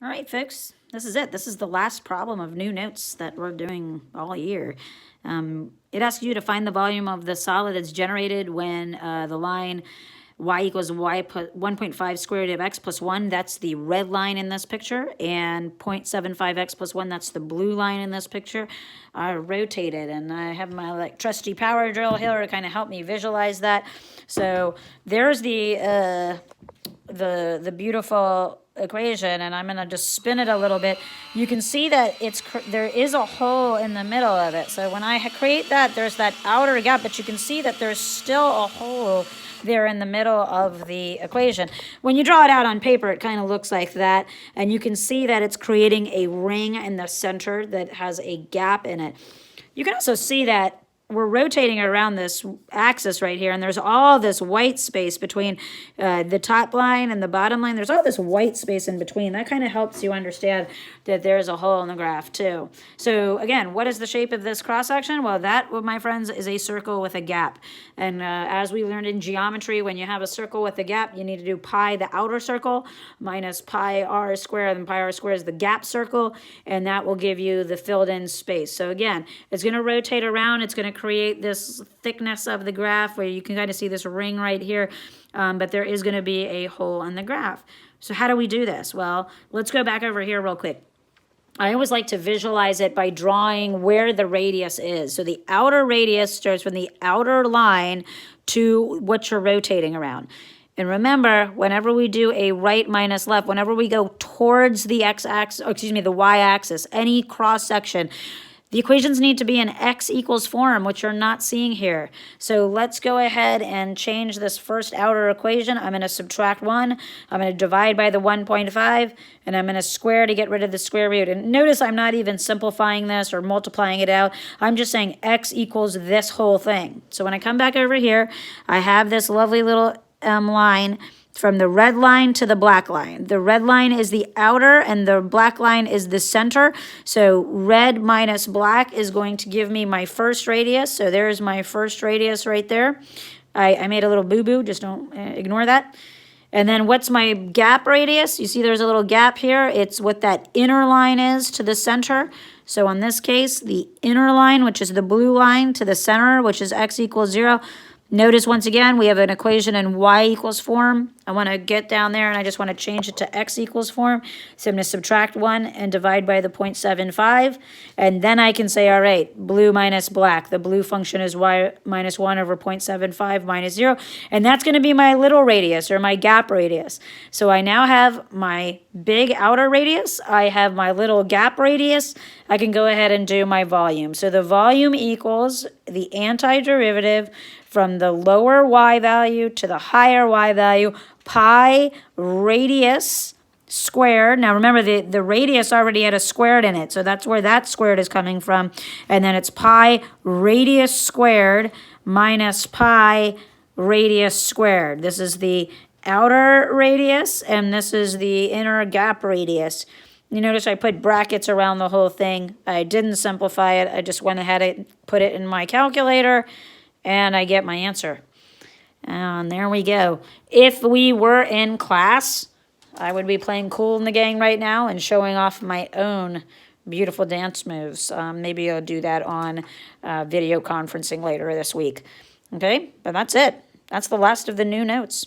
All right, folks, this is it. This is the last problem of new notes that we're doing all year. It asks you to find the volume of the solid that's generated when the line y equals y plus 1.5 square root of x plus 1. That's the red line in this picture. And 0.75x plus 1, that's the blue line in this picture, are rotated. And I have my like trusty power drill here to kind of help me visualize that. So there's the beautiful equation, and I'm going to just spin it a little bit. You can see that there is a hole in the middle of it. So when I create that, there's that outer gap, but you can see that there's still a hole there in the middle of the equation. When you draw it out on paper, it kind of looks like that, and you can see that it's creating a ring in the center that has a gap in it. You can also see that we're rotating around this axis right here, and there's all this white space between the top line and the bottom line. There's all this white space in between. That kind of helps you understand that there's a hole in the graph too. So again, what is the shape of this cross section? Well, that, my friends, is a circle with a gap. And as we learned in geometry, when you have a circle with a gap, you need to do pi, the outer circle, minus pi r squared, and pi r squared is the gap circle, and that will give you the filled in space. So again, it's going to rotate around. It's going to create this thickness of the graph where you can kind of see this ring right here, but there is going to be a hole in the graph. So how do we do this? Well, let's go back over here real quick. I always like to visualize it by drawing where the radius is. So the outer radius starts from the outer line to what you're rotating around. And remember, whenever we do a right minus left, whenever we go towards the x-axis, the y-axis, any cross section, the equations need to be in x equals form, which you're not seeing here. So let's go ahead and change this first outer equation. I'm going to subtract 1. I'm going to divide by the 1.5, and I'm going to square to get rid of the square root. And notice I'm not even simplifying this or multiplying it out. I'm just saying x equals this whole thing. So when I come back over here, I have this lovely little line from the red line to the black line. The red line is the outer and the black line is the center. So red minus black is going to give me my first radius. So there's my first radius right there. I made a little boo-boo, just don't ignore that. And then what's my gap radius? You see there's a little gap here. It's what that inner line is to the center. So in this case, the inner line, which is the blue line, to the center, which is x equals 0. Notice once again, we have an equation in y equals form. I want to get down there and I just want to change it to x equals form. So I'm going to subtract 1 and divide by the 0.75. And then I can say, all right, blue minus black. The blue function is y minus 1 over 0.75 minus 0. And that's going to be my little radius or my gap radius. So I now have my big outer radius. I have my little gap radius. I can go ahead and do my volume. So the volume equals the antiderivative from the lower y value to the higher y value, pi radius squared. Now remember, the radius already had a squared in it, so that's where that squared is coming from. And then it's pi radius squared minus pi radius squared. This is the outer radius, and this is the inner gap radius. You notice I put brackets around the whole thing. I didn't simplify it. I just went ahead and put it in my calculator, and I get my answer. And there we go. If we were in class, I would be playing Kool and the Gang right now and showing off my own beautiful dance moves. Maybe I'll do that on video conferencing later this week. Okay, but that's it. That's the last of the new notes.